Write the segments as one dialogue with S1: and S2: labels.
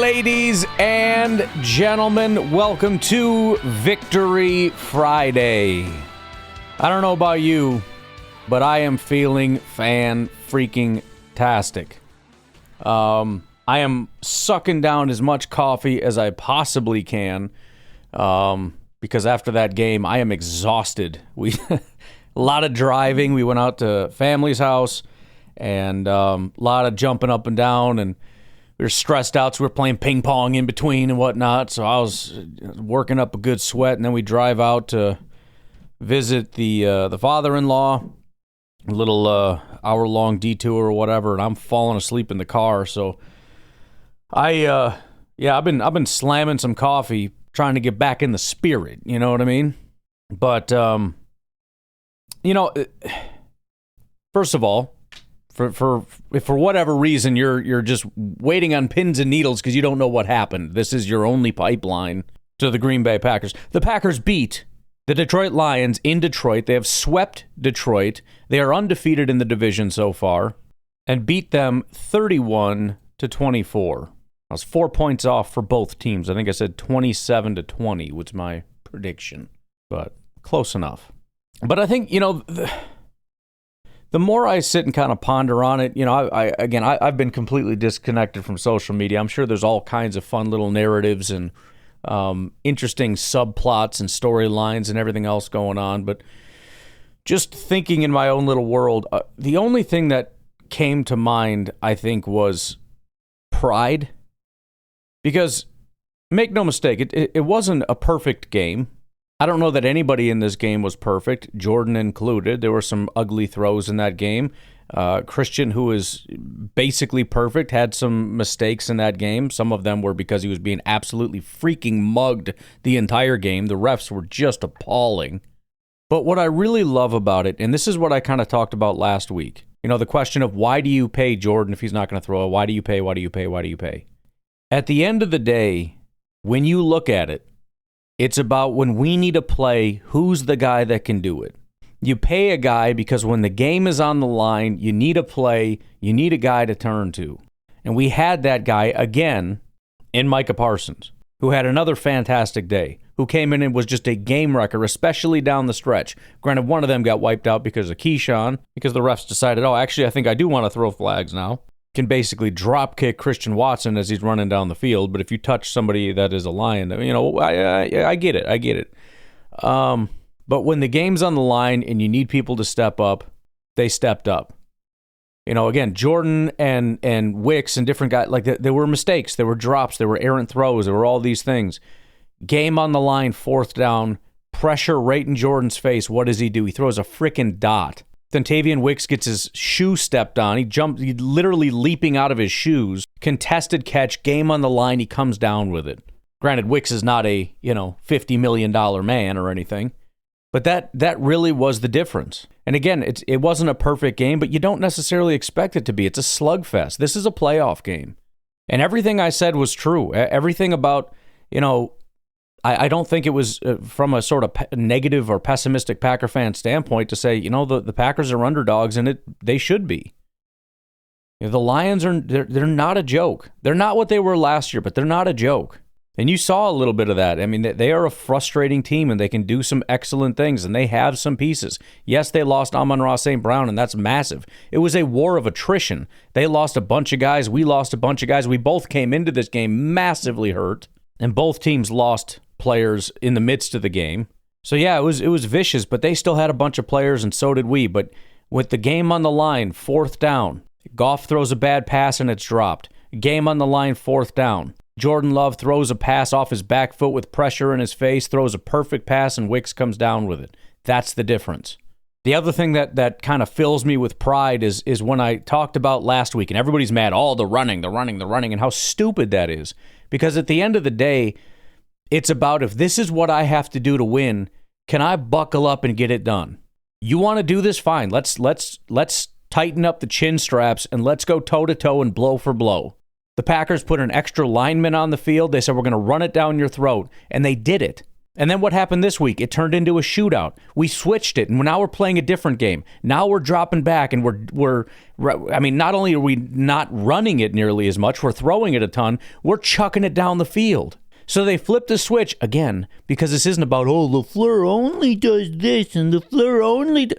S1: Ladies and gentlemen, welcome to Victory Friday. I don't know about you, but I am feeling fan-freaking-tastic. I am sucking down as much coffee as I possibly can, because after that game, I am exhausted. A lot of driving. We went out to family's house, and a lot of jumping up and down, and we were stressed out, so we were playing ping pong in between and whatnot, so I was working up a good sweat, and then we drive out to visit the father-in-law, a little hour-long detour or whatever, and I'm falling asleep in the car, so I've been slamming some coffee, trying to get back in the spirit, you know what I mean? But, first of all, for whatever reason you're just waiting on pins and needles because you don't know what happened. This is your only pipeline to the Green Bay Packers. The Packers beat the Detroit Lions in Detroit. They have swept Detroit. They are undefeated in the division so far and beat them 31-24. I was 4 points off for both teams. I think I said 27-20 was my prediction, but close enough. But I think, the more I sit and kind of ponder on it, I've been completely disconnected from social media. I'm sure there's all kinds of fun little narratives and interesting subplots and storylines and everything else going on. But just thinking in my own little world, the only thing that came to mind, I think, was pride. Because, make no mistake, it wasn't a perfect game. I don't know that anybody in this game was perfect, Jordan included. There were some ugly throws in that game. Christian, who is basically perfect, had some mistakes in that game. Some of them were because he was being absolutely freaking mugged the entire game. The refs were just appalling. But what I really love about it, and this is what I kind of talked about last week, the question of why do you pay Jordan if he's not going to throw it? Why do you pay? Why do you pay? Why do you pay? At the end of the day, when you look at it, it's about when we need a play, who's the guy that can do it? You pay a guy because when the game is on the line, you need a play, you need a guy to turn to. And we had that guy again in Micah Parsons, who had another fantastic day, who came in and was just a game wrecker, especially down the stretch. Granted, one of them got wiped out because of Keyshawn, because the refs decided, I think I do want to throw flags now. Can basically drop kick Christian Watson as he's running down the field. But if you touch somebody that is a Lion, I get it. But when the game's on the line and you need people to step up, they stepped up. Again, Jordan and Wicks and different guys, there were mistakes, there were drops, there were errant throws, there were all these things. Game on the line, fourth down, pressure right in Jordan's face. What does he do? He throws a freaking dot. Dontavian Wicks gets his shoe stepped on. He literally leaping out of his shoes. Contested catch, game on the line, he comes down with it. Granted, Wicks is not a, $50 million man or anything, but that really was the difference. And again, it wasn't a perfect game, but you don't necessarily expect it to be. It's a slugfest. This is a playoff game. And everything I said was true. Everything about, I don't think it was from a sort of negative or pessimistic Packer fan standpoint to say, the Packers are underdogs and they should be. The Lions they're not a joke. They're not what they were last year, but they're not a joke. And you saw a little bit of that. I mean, they are a frustrating team and they can do some excellent things and they have some pieces. Yes, they lost Amon-Ra St. Brown and that's massive. It was a war of attrition. They lost a bunch of guys. We lost a bunch of guys. We both came into this game massively hurt and both teams lost players in the midst of the game. So yeah, it was vicious, but they still had a bunch of players and so did we. But with the game on the line, fourth down, Goff throws a bad pass and it's dropped. Game on the line, fourth down. Jordan Love throws a pass off his back foot with pressure in his face, throws a perfect pass, and Wicks comes down with it. That's the difference. The other thing that kind of fills me with pride is when I talked about last week, and everybody's mad, the running, and how stupid that is. Because at the end of the day, it's about if this is what I have to do to win, can I buckle up and get it done? You want to do this? Fine. Let's tighten up the chin straps and let's go toe-to-toe and blow for blow. The Packers put an extra lineman on the field. They said, we're going to run it down your throat. And they did it. And then what happened this week? It turned into a shootout. We switched it, and now we're playing a different game. Now we're dropping back, and not only are we not running it nearly as much, we're throwing it a ton, we're chucking it down the field. So they flipped the switch, again, because this isn't about, LaFleur only does this, and LaFleur only...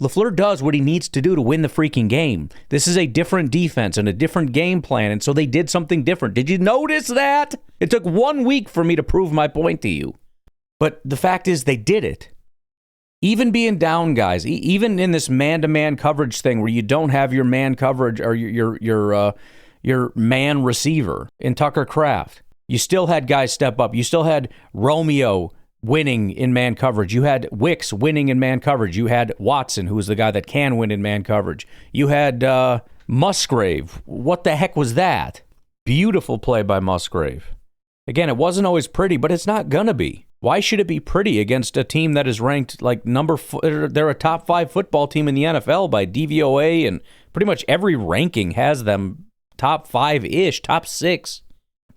S1: LaFleur does what he needs to do to win the freaking game. This is a different defense and a different game plan, and so they did something different. Did you notice that? It took 1 week for me to prove my point to you. But the fact is, they did it. Even being down, guys, even in this man-to-man coverage thing where you don't have your man coverage or your man receiver in Tucker Kraft, you still had guys step up. You still had Romeo winning in man coverage. You had Wicks winning in man coverage. You had Watson, who is the guy that can win in man coverage. You had Musgrave. What the heck was that? Beautiful play by Musgrave. Again, it wasn't always pretty, but it's not going to be. Why should it be pretty against a team that is ranked like they're a top 5 football team in the NFL by DVOA, and pretty much every ranking has them top 5-ish, top 6.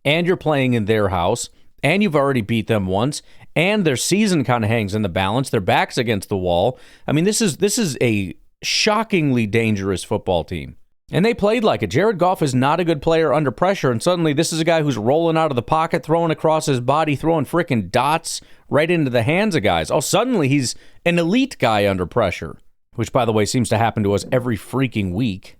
S1: And you're playing in their house, and you've already beat them once, and their season kind of hangs in the balance. Their back's against the wall. I mean, this is a shockingly dangerous football team. And they played like it. Jared Goff is not a good player under pressure, and suddenly this is a guy who's rolling out of the pocket, throwing across his body, throwing freaking dots right into the hands of guys. Oh, suddenly he's an elite guy under pressure, which, by the way, seems to happen to us every freaking week.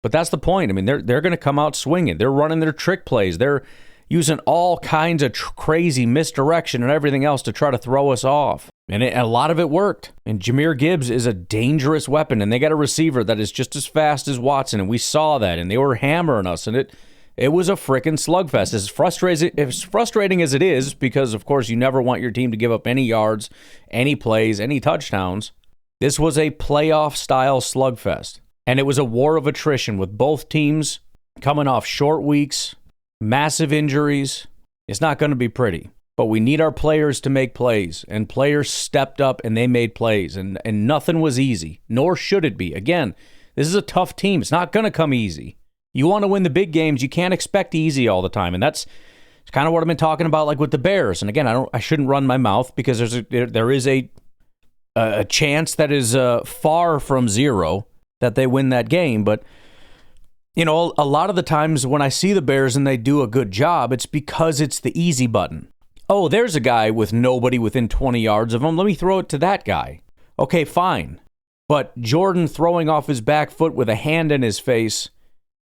S1: But that's the point. I mean, they're going to come out swinging. They're running their trick plays. They're using all kinds of crazy misdirection and everything else to try to throw us off. And a lot of it worked. And Jahmyr Gibbs is a dangerous weapon, and they got a receiver that is just as fast as Watson, and we saw that, and they were hammering us, and it was a frickin' slugfest. As frustrating as it is, because, of course, you never want your team to give up any yards, any plays, any touchdowns, this was a playoff-style slugfest. And it was a war of attrition with both teams coming off short weeks, massive injuries. It's not going to be pretty. But we need our players to make plays, and players stepped up and they made plays, and nothing was easy, nor should it be. Again, this is a tough team. It's not going to come easy. You want to win the big games, you can't expect easy all the time, and that's kind of what I've been talking about, like with the Bears. And again, I shouldn't run my mouth because there is a chance that is far from zero that they win that game, but you know, a lot of the times when I see the Bears and they do a good job, it's because it's the easy button. Oh, there's a guy with nobody within 20 yards of him. Let me throw it to that guy. Okay, fine. But Jordan throwing off his back foot with a hand in his face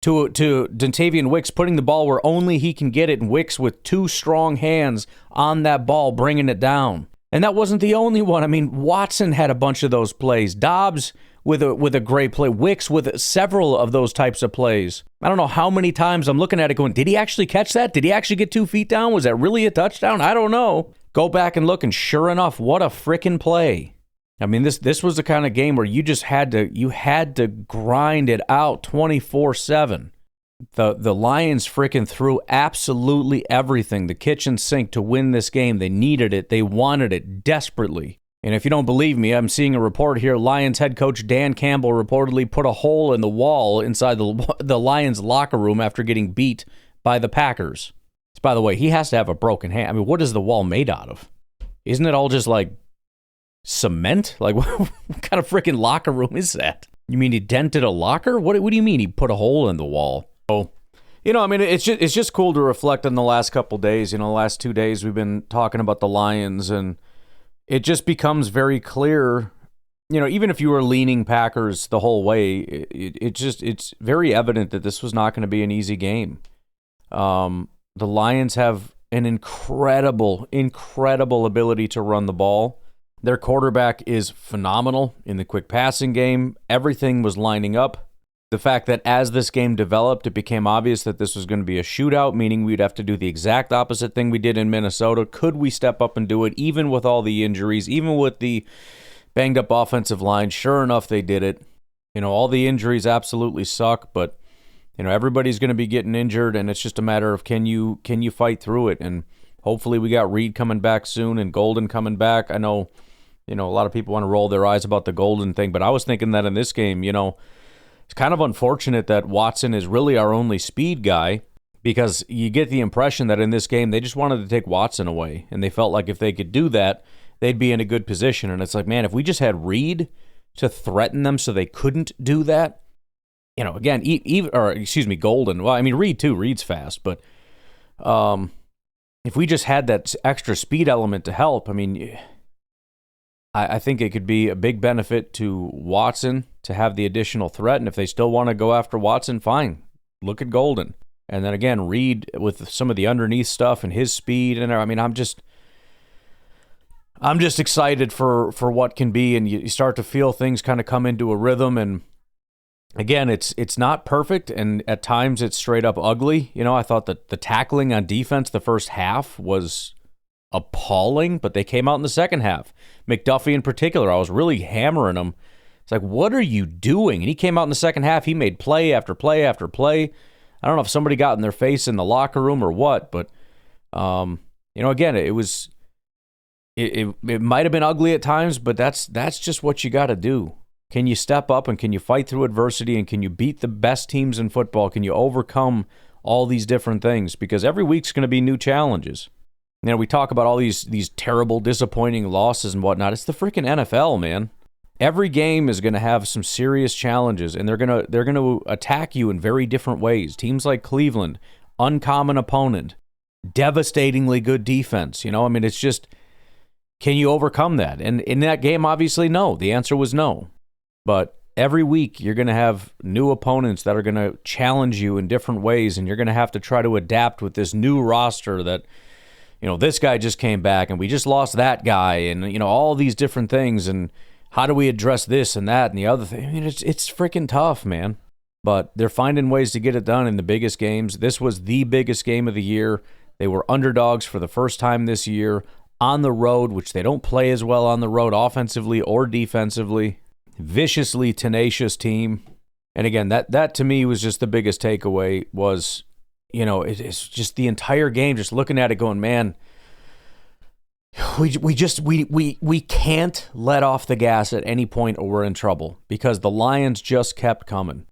S1: to Dontavian Wicks putting the ball where only he can get it, and Wicks with 2 strong hands on that ball bringing it down. And that wasn't the only one. I mean, Watson had a bunch of those plays. Dobbs with a great play. Wicks with several of those types of plays. I don't know how many times I'm looking at it going, did he actually catch that? Did he actually get 2 feet down? Was that really a touchdown? I don't know. Go back and look, and sure enough, what a frickin' play. I mean, this was the kind of game where you just had to grind it out 24/7. The Lions frickin' threw absolutely everything, the kitchen sink, to win this game. They needed it. They wanted it desperately. And if you don't believe me, I'm seeing a report here. Lions head coach Dan Campbell reportedly put a hole in the wall inside the Lions locker room after getting beat by the Packers. So, by the way, he has to have a broken hand. I mean, what is the wall made out of? Isn't it all just like cement? Like, what kind of freaking locker room is that? You mean he dented a locker? What do you mean he put a hole in the wall? Oh, you know, I mean, it's just cool to reflect on the last couple days. You know, the last 2 days we've been talking about the Lions, and it just becomes very clear, you know, even if you were leaning Packers the whole way, it's very evident that this was not going to be an easy game. The Lions have an incredible ability to run the ball. Their quarterback is phenomenal in the quick passing game. Everything was lining up. The fact that as this game developed, it became obvious that this was going to be a shootout, meaning we'd have to do the exact opposite thing we did in Minnesota. Could we step up and do it, even with all the injuries, even with the banged-up offensive line? Sure enough, they did it. You know, all the injuries absolutely suck, but, you know, everybody's going to be getting injured, and it's just a matter of can you fight through it? And hopefully we got Reed coming back soon and Golden coming back. I know, you know, a lot of people want to roll their eyes about the Golden thing, but I was thinking that in this game, you know, it's kind of unfortunate that Watson is really our only speed guy, because you get the impression that in this game they just wanted to take Watson away, and they felt like if they could do that, they'd be in a good position. And it's like, man, if we just had Reed to threaten them so they couldn't do that, again, Golden. Well, I mean, Reed too. Reed's fast, but if we just had that extra speed element to help, I mean, I think it could be a big benefit to Watson to have the additional threat. And if they still want to go after Watson, fine. Look at Golden. And then again, Reed with some of the underneath stuff and his speed. And I mean, I'm just excited for what can be. And you start to feel things kind of come into a rhythm. And again, it's not perfect. And at times it's straight up ugly. I thought that the tackling on defense the first half was appalling, but they came out in the second half. McDuffie in particular, I was really hammering him. It's like, what are you doing? And he came out in the second half. He made play after play after play. I don't know if somebody got in their face in the locker room or what, but again, it might have been ugly at times, but that's just what you got to do. Can you step up and can you fight through adversity and can you beat the best teams in football? Can you overcome all these different things? Because every week's going to be new challenges. We talk about all these terrible, disappointing losses and whatnot. It's the freaking NFL, man. Every game is going to have some serious challenges, and they're going to attack you in very different ways. Teams like Cleveland, uncommon opponent, devastatingly good defense. I mean, it's just, can you overcome that? And in that game, obviously, no. The answer was no. But every week, you're going to have new opponents that are going to challenge you in different ways, and you're going to have to try to adapt with this new roster that, this guy just came back, and we just lost that guy, and, all these different things, and how do we address this and that and the other thing? I mean, it's freaking tough, man. But they're finding ways to get it done in the biggest games. This was the biggest game of the year. They were underdogs for the first time this year on the road, which they don't play as well on the road offensively or defensively. Viciously tenacious team. And again, that to me was just the biggest takeaway was, it's just the entire game, just looking at it going, man, we can't let off the gas at any point or we're in trouble because the Lions just kept coming.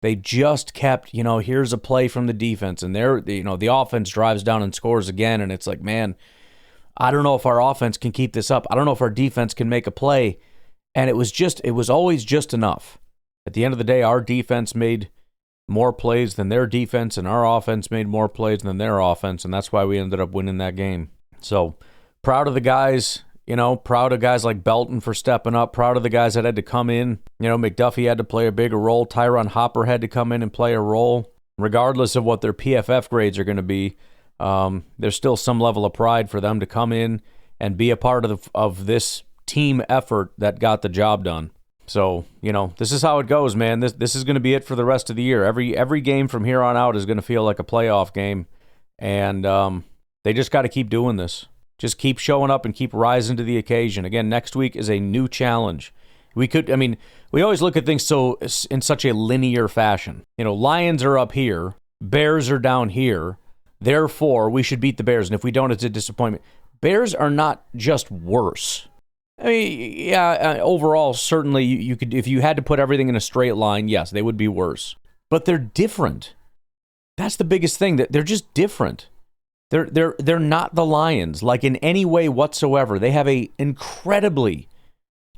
S1: They just kept, here's a play from the defense and the offense drives down and scores again. And it's like, man, I don't know if our offense can keep this up. I don't know if our defense can make a play. And it was always just enough. At the end of the day, our defense made more plays than their defense and our offense made more plays than their offense. And that's why we ended up winning that game. So, proud of the guys, proud of guys like Belton for stepping up, proud of the guys that had to come in. McDuffie had to play a bigger role. Tyron Hopper had to come in and play a role. Regardless of what their PFF grades are going to be, there's still some level of pride for them to come in and be a part of this team effort that got the job done. So, this is how it goes, man. This is going to be it for the rest of the year. Every game from here on out is going to feel like a playoff game. And they just got to keep doing this. Just keep showing up and keep rising to the occasion. Again, next week is a new challenge. We always look at things in such a linear fashion. Lions are up here, Bears are down here. Therefore, we should beat the Bears. And if we don't, it's a disappointment. Bears are not just worse. I mean, yeah, overall, certainly you could, if you had to put everything in a straight line, yes, they would be worse. But they're different. That's the biggest thing. That they're just different. They're not the Lions, like in any way whatsoever. They have a incredibly,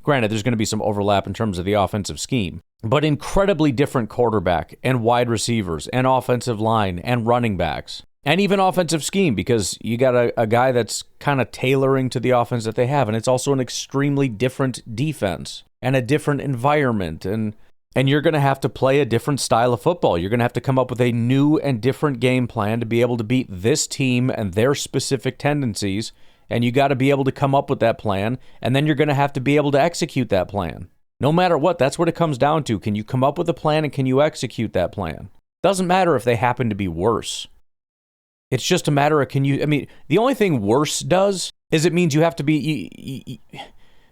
S1: granted, there's going to be some overlap in terms of the offensive scheme, but incredibly different quarterback and wide receivers and offensive line and running backs. And even offensive scheme, because you got a guy that's kind of tailoring to the offense that they have. And it's also an extremely different defense and a different environment. And you're going to have to play a different style of football. You're going to have to come up with a new and different game plan to be able to beat this team and their specific tendencies. And you got to be able to come up with that plan. And then you're going to have to be able to execute that plan. No matter what, that's what it comes down to. Can you come up with a plan and can you execute that plan? Doesn't matter if they happen to be worse. It's just a matter of the only thing worse does is it means you have to be,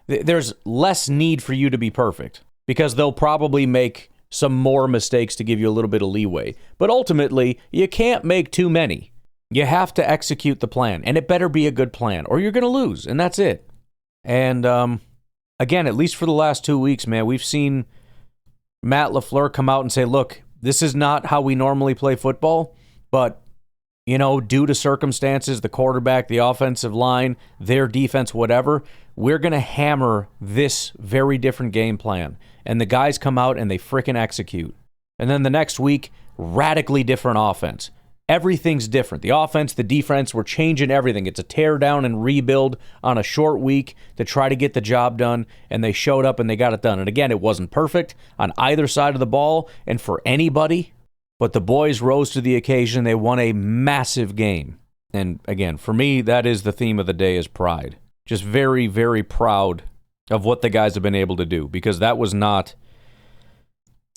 S1: there's less need for you to be perfect because they'll probably make some more mistakes to give you a little bit of leeway. But ultimately, you can't make too many. You have to execute the plan, and it better be a good plan or you're going to lose, and that's it. And again, at least for the last 2 weeks, man, we've seen Matt LaFleur come out and say, look, this is not how we normally play football, but due to circumstances, the quarterback, the offensive line, their defense, whatever, we're going to hammer this very different game plan. And the guys come out and they frickin' execute. And then the next week, radically different offense. Everything's different. The offense, the defense, we're changing everything. It's a tear down and rebuild on a short week to try to get the job done, and they showed up and they got it done. And again, it wasn't perfect on either side of the ball and for anybody, but the boys rose to the occasion. They won a massive game. And again, for me, that is the theme of the day, is pride. Just very, very proud of what the guys have been able to do, because that was not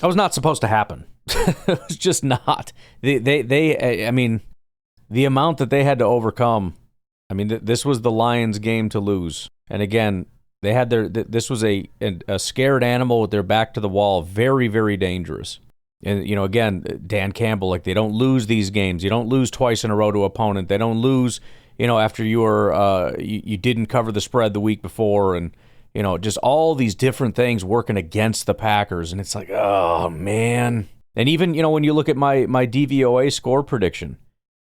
S1: supposed to happen. It was just not. I mean, the amount that they had to overcome. I mean, this was the Lions' game to lose. And again, they had this was a scared animal with their back to the wall. Very, very dangerous. And, again, Dan Campbell, like, they don't lose these games. You don't lose twice in a row to opponent. They don't lose, after you didn't cover the spread the week before, and just all these different things working against the Packers. And it's like, oh, man. And even, when you look at my DVOA score prediction,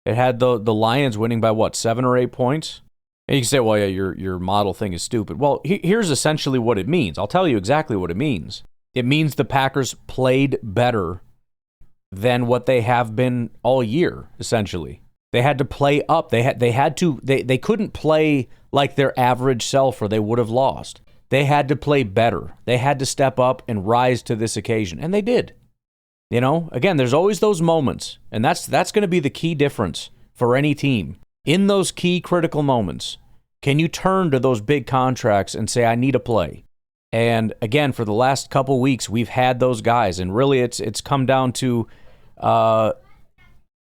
S1: it had the Lions winning by, 7 or 8 points? And you can say, well, yeah, your model thing is stupid. Well, here's essentially what it means. I'll tell you exactly what it means. It means the Packers played better than what they have been all year, essentially. They had to play up. They couldn't play like their average self or they would have lost. They had to play better. They had to step up and rise to this occasion, and they did. Again, there's always those moments, and that's going to be the key difference for any team. In those key critical moments, can you turn to those big contracts and say, I need to play? And again, for the last couple weeks, we've had those guys, and really it's come down to,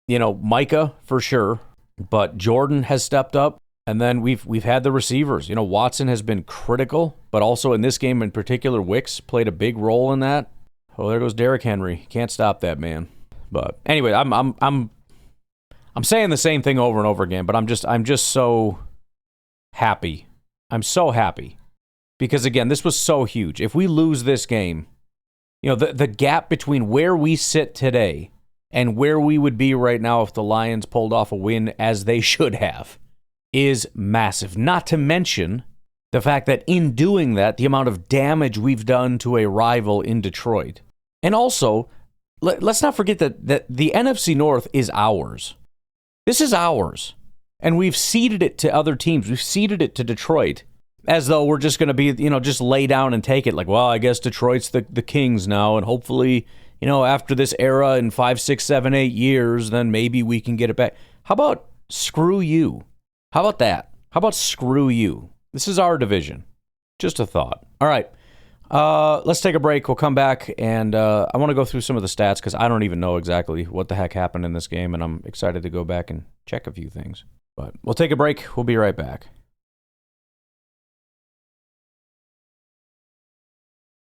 S1: Micah for sure, but Jordan has stepped up, and then we've had the receivers. Watson has been critical, but also in this game in particular, Wicks played a big role in that. Oh, there goes Derrick Henry. Can't stop that man. But anyway, I'm saying the same thing over and over again, but I'm just so happy. I'm so happy. Because again, this was so huge. If we lose this game, the gap between where we sit today and where we would be right now if the Lions pulled off a win, as they should have, is massive. Not to mention the fact that in doing that, the amount of damage we've done to a rival in Detroit. And also, let's not forget that the NFC North is ours. This is ours. And we've ceded it to other teams. We've ceded it to Detroit as though we're just going to be, just lay down and take it. Like, well, I guess Detroit's the kings now. And hopefully, after this era in 5, 6, 7, 8 years, then maybe we can get it back. How about screw you? How about that? How about screw you? This is our division. Just a thought. All right. Let's take a break. We'll come back, and I want to go through some of the stats because I don't even know exactly what the heck happened in this game, and I'm excited to go back and check a few things. But we'll take a break. We'll be right back.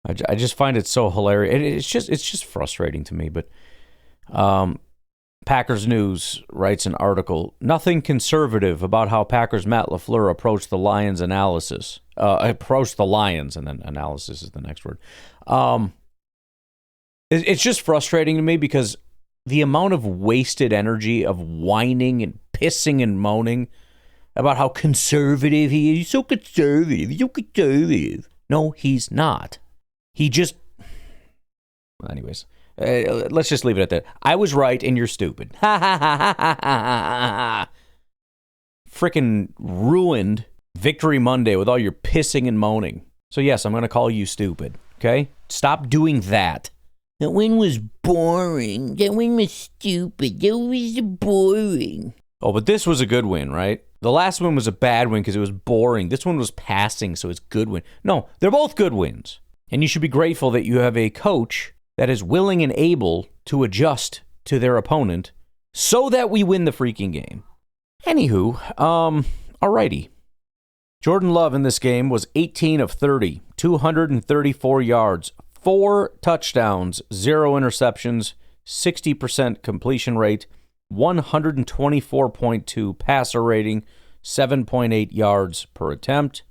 S1: I just find it so hilarious. It's just frustrating to me. But Packers News writes an article, nothing conservative about how Packers Matt LaFleur approached the Lions analysis. Approached the Lions, and then analysis is the next word. It's just frustrating to me because the amount of wasted energy of whining and pissing and moaning about how conservative he is. He's so conservative. He's so conservative. No, he's not. He just... Well, anyways, let's just leave it at that. I was right and you're stupid. Ha ha ha ha ha ha ha. Frickin' ruined Victory Monday with all your pissing and moaning. So yes, I'm going to call you stupid, okay? Stop doing that. That win was boring. That win was stupid. That was boring. Oh, but this was a good win, right? The last one was a bad win because it was boring. This one was passing, so it's a good win. No, they're both good wins. And you should be grateful that you have a coach that is willing and able to adjust to their opponent so that we win the freaking game. Anywho, alrighty. Jordan Love in this game was 18 of 30, 234 yards, 4 touchdowns, 0 interceptions, 60% completion rate, 124.2 passer rating, 7.8 yards per attempt.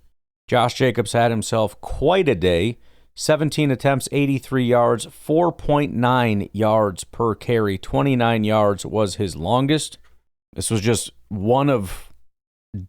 S1: Josh Jacobs had himself quite a day. 17 attempts, 83 yards, 4.9 yards per carry. 29 yards was his longest. This was just one of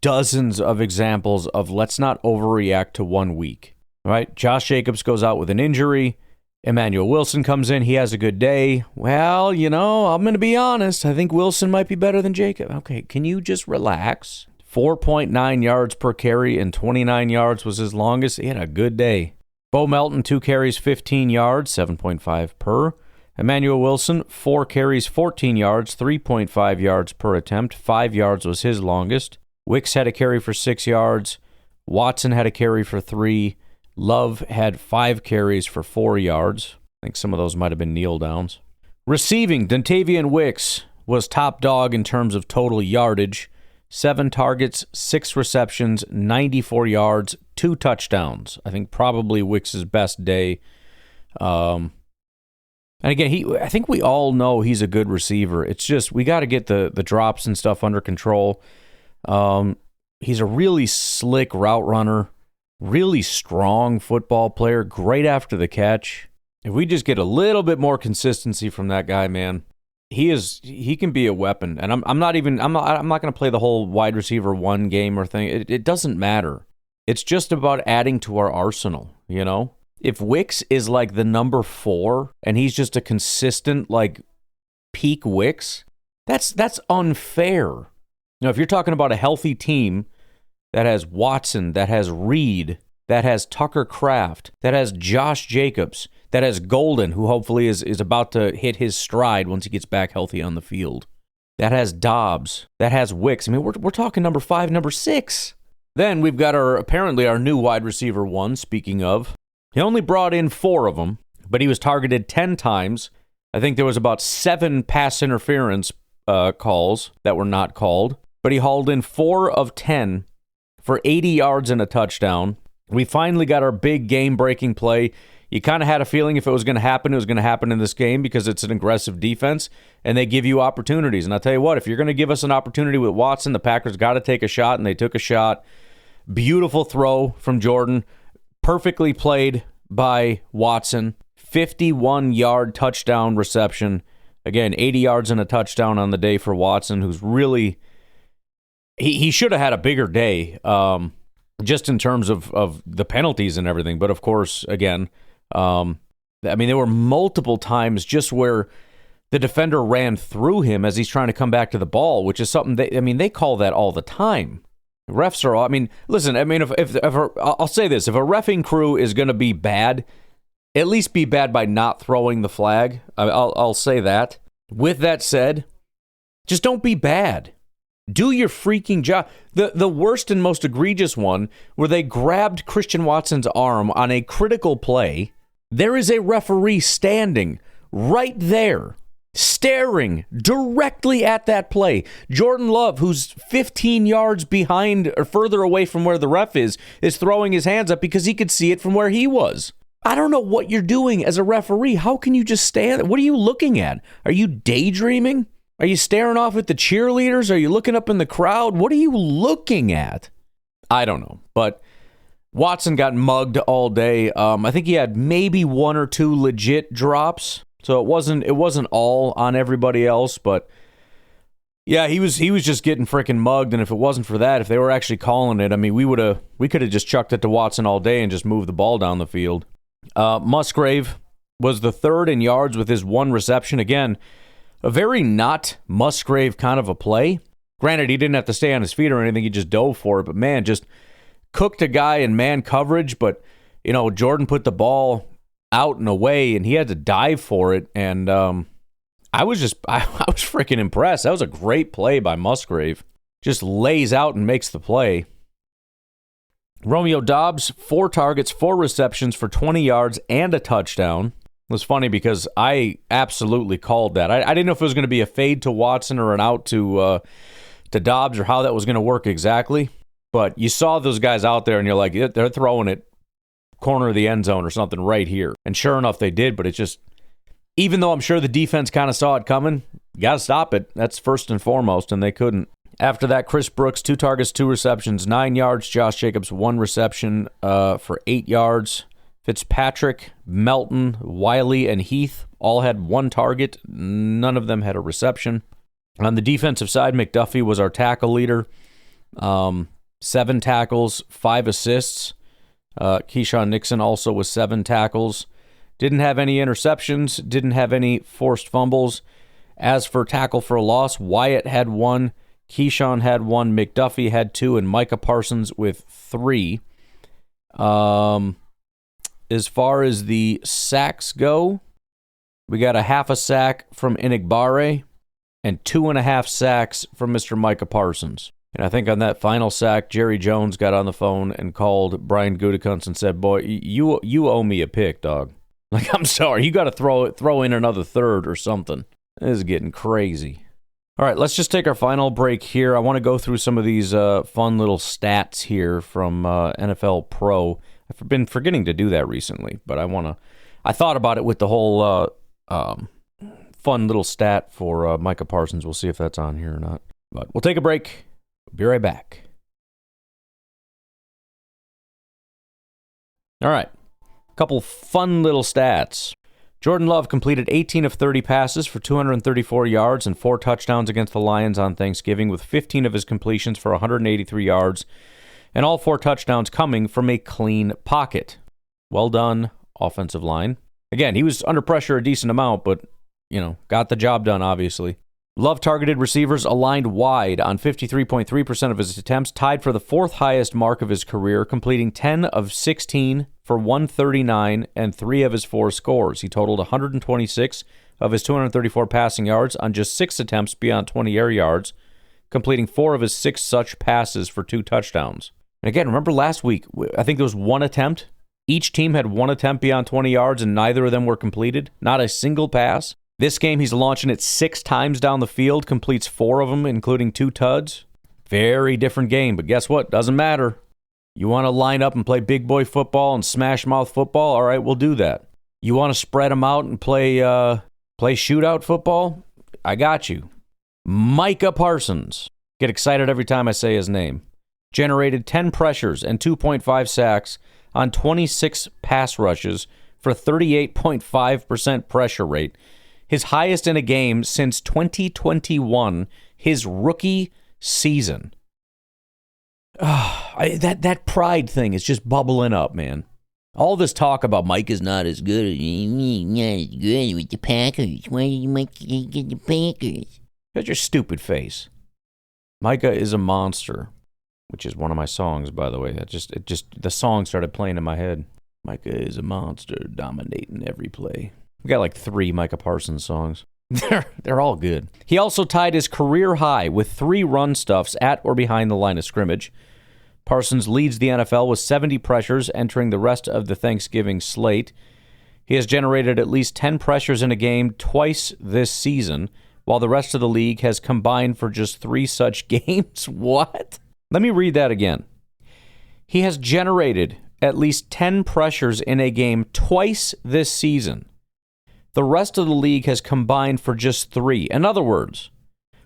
S1: dozens of examples of let's not overreact to 1 week. All right, Josh Jacobs goes out with an injury. Emmanuel Wilson comes in. He has a good day. Well, I'm going to be honest. I think Wilson might be better than Jacob. Okay, can you just relax? 4.9 yards per carry and 29 yards was his longest. He had a good day. Bo Melton, 2 carries, 15 yards, 7.5 per. Emmanuel Wilson, 4 carries, 14 yards, 3.5 yards per attempt. 5 yards was his longest. Wicks had a carry for 6 yards. Watson had a carry for 3. Love had 5 carries for 4 yards. I think some of those might have been kneel downs. Receiving, Dontavian Wicks was top dog in terms of total yardage. 7 targets, 6 receptions, 94 yards, 2 touchdowns. I think probably Wicks' best day. And again, I think we all know he's a good receiver. It's just we got to get the drops and stuff under control. He's a really slick route runner, really strong football player, great after the catch. If we just get a little bit more consistency from that guy, man, he can be a weapon. And I'm not going to play the whole wide receiver 1 game or thing. It doesn't matter. It's just about adding to our arsenal, If Wicks is like the number 4 and he's just a consistent peak Wicks, that's unfair. If you're talking about a healthy team that has Watson, that has Reed, that has Tucker Kraft, that has Josh Jacobs, that has Golden, who hopefully is about to hit his stride once he gets back healthy on the field, that has Dobbs, that has Wicks. I mean, we're talking number 5, number 6. Then we've got apparently our new wide receiver 1, speaking of. He only brought in 4 of them, but he was targeted 10 times. I think there was about 7 pass interference calls that were not called, but he hauled in 4 of 10 for 80 yards and a touchdown. We finally got our big game-breaking play. You kind of had a feeling if it was going to happen, it was going to happen in this game because it's an aggressive defense, and they give you opportunities. And I'll tell you what, if you're going to give us an opportunity with Watson, the Packers got to take a shot, and they took a shot. Beautiful throw from Jordan. Perfectly played by Watson. 51-yard touchdown reception. Again, 80 yards and a touchdown on the day for Watson, who's really... He should have had a bigger day, just in terms of the penalties and everything. But, of course, again, there were multiple times just where the defender ran through him as he's trying to come back to the ball, which is something they call that all the time. Refs are, listen, I'll say this, if a reffing crew is going to be bad, at least be bad by not throwing the flag. I'll say that. With that said, just don't be bad. Do your freaking job. The worst and most egregious one, where they grabbed Christian Watson's arm on a critical play. There is a referee standing right there, staring directly at that play. Jordan Love, who's 15 yards behind or further away from where the ref is throwing his hands up because he could see it from where he was. I don't know what you're doing as a referee. How can you just stand? What are you looking at? Are you daydreaming? Are you staring off at the cheerleaders? Are you looking up in the crowd? What are you looking at? I don't know. But Watson got mugged all day. I think he had maybe 1 or 2 legit drops. So it wasn't all on everybody else, but yeah, he was just getting freaking mugged. And if it wasn't for that, if they were actually calling it, we could have just chucked it to Watson all day and just moved the ball down the field. Musgrave was the 3rd in yards with his 1 reception. Again, a very not Musgrave kind of a play. Granted, he didn't have to stay on his feet or anything. He just dove for it. But man, just cooked a guy in man coverage. But, Jordan put the ball out and away, and he had to dive for it. And I was freaking impressed. That was a great play by Musgrave. Just lays out and makes the play. Romeo Doubs, 4 targets, 4 receptions for 20 yards and a touchdown. It was funny because I absolutely called that. I didn't know if it was going to be a fade to Watson or an out to Doubs or how that was going to work exactly. But you saw those guys out there and you're like, they're throwing it corner of the end zone or something right here. And sure enough, they did. But it just, even though I'm sure the defense kind of saw it coming, you got to stop it. That's first and foremost, and they couldn't. After that, Chris Brooks, 2 targets, 2 receptions, 9 yards. Josh Jacobs, 1 reception for 8 yards. Fitzpatrick, Melton, Wiley, and Heath all had 1 target. None of them had a reception. On the defensive side, McDuffie was our tackle leader. 7 tackles, 5 assists. Keyshawn Nixon also with 7 tackles. Didn't have any interceptions, didn't have any forced fumbles. As for tackle for a loss, Wyatt had 1, Keyshawn had 1, McDuffie had 2, and Micah Parsons with 3. As far as the sacks go, we got a half a sack from Inigbare and 2.5 sacks from Mr. Micah Parsons. And I think on that final sack, Jerry Jones got on the phone and called Brian Gutekunst and said, "Boy, you owe me a pick, dog. Like, I'm sorry, you got to throw in another third or something. This is getting crazy." All right, let's just take our final break here. I want to go through some of these fun little stats here from NFL Pro. I've been forgetting to do that recently, but I thought about it with the whole fun little stat for Micah Parsons. We'll see if that's on here or not. But we'll take a break. Be right back. All right. A couple fun little stats. Jordan Love completed 18 of 30 passes for 234 yards and 4 touchdowns against the Lions on Thanksgiving, with 15 of his completions for 183 yards, and all 4 touchdowns coming from a clean pocket. Well done, offensive line. Again, he was under pressure a decent amount, but, got the job done, obviously. Love targeted receivers aligned wide on 53.3% of his attempts, tied for the 4th highest mark of his career, completing 10 of 16 for 139 and 3 of his 4 scores. He totaled 126 of his 234 passing yards on just 6 attempts beyond 20 air yards, completing 4 of his 6 such passes for 2 touchdowns. And again, remember last week, I think there was 1 attempt. Each team had 1 attempt beyond 20 yards, and neither of them were completed. Not a single pass. This game, he's launching it 6 times down the field, completes 4 of them, including 2 tuds. Very different game, but guess what? Doesn't matter. You want to line up and play big boy football and smash mouth football? All right, we'll do that. You want to spread them out and play shootout football? I got you. Micah Parsons. Get excited every time I say his name. Generated 10 pressures and 2.5 sacks on 26 pass rushes for 38.5% pressure rate. His highest in a game since 2021, his rookie season. That pride thing is just bubbling up, man. All this talk about Mike is not as good with the Packers. Why do you Mike get the Packers? That's your stupid face. Micah is a monster, which is one of my songs, by the way. The song started playing in my head. Micah is a monster, dominating every play. We got like 3 Micah Parsons songs. They're all good. He also tied his career high with 3 run stuffs at or behind the line of scrimmage. Parsons leads the NFL with 70 pressures entering the rest of the Thanksgiving slate. He has generated at least 10 pressures in a game twice this season, while the rest of the league has combined for just 3 such games. What? Let me read that again. He has generated at least 10 pressures in a game twice this season. The rest of the league has combined for just 3. In other words,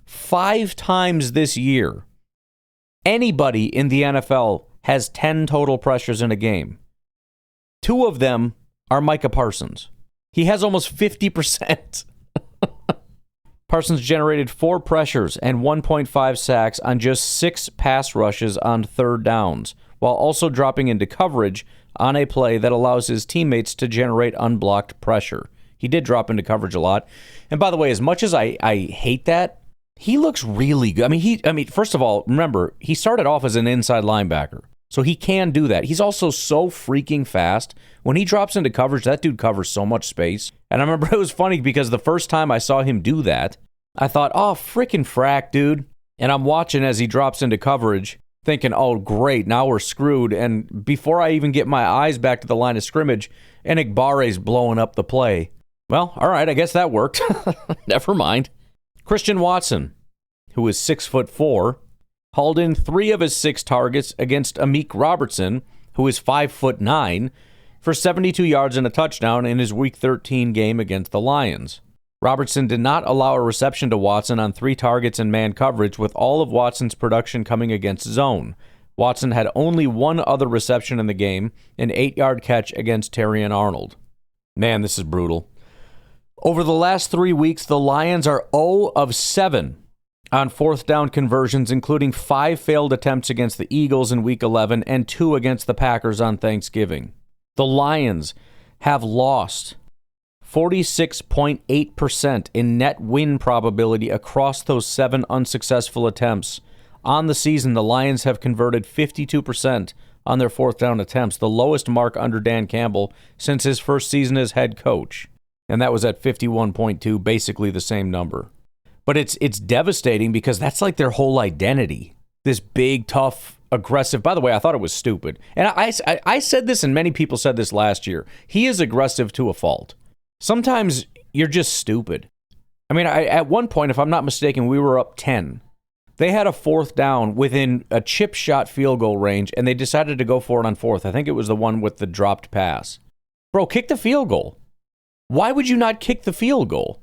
S1: 5 times this year, anybody in the NFL has 10 total pressures in a game. 2 of them are Micah Parsons. He has almost 50%. Parsons generated 4 pressures and 1.5 sacks on just 6 pass rushes on 3rd downs, while also dropping into coverage on a play that allows his teammates to generate unblocked pressure. He did drop into coverage a lot. And by the way, as much as I hate that, he looks really good. I mean, first of all, remember, he started off as an inside linebacker, so he can do that. He's also so freaking fast. When he drops into coverage, that dude covers so much space. And I remember it was funny because the first time I saw him do that, I thought, oh, freaking frack, dude. And I'm watching as he drops into coverage, thinking, oh, great, now we're screwed. And before I even get my eyes back to the line of scrimmage, Enigbare's blowing up the play. Well, all right, I guess that worked. Never mind. Christian Watson, who is 6'4", hauled in 3 of his 6 targets against Amik Robertson, who is 5'9", for 72 yards and a touchdown in his Week 13 game against the Lions. Robertson did not allow a reception to Watson on 3 targets in man coverage, with all of Watson's production coming against zone. Watson had only 1 other reception in the game, an 8-yard catch against Terrion Arnold. Man, this is brutal. Over the last 3 weeks, the Lions are 0 of 7 on fourth down conversions, including 5 failed attempts against the Eagles in Week 11 and 2 against the Packers on Thanksgiving. The Lions have lost 46.8% in net win probability across those 7 unsuccessful attempts. On the season, the Lions have converted 52% on their fourth down attempts, the lowest mark under Dan Campbell since his first season as head coach. And that was at 51.2, basically the same number. But it's devastating because that's like their whole identity. This big, tough, aggressive. By the way, I thought it was stupid. And I said this, and many people said this last year. He is aggressive to a fault. Sometimes you're just stupid. I mean, at one point, if I'm not mistaken, we were up 10. They had a fourth down within a chip shot field goal range, and they decided to go for it on fourth. I think it was the one with the dropped pass. Bro, kick the field goal. Why would you not kick the field goal?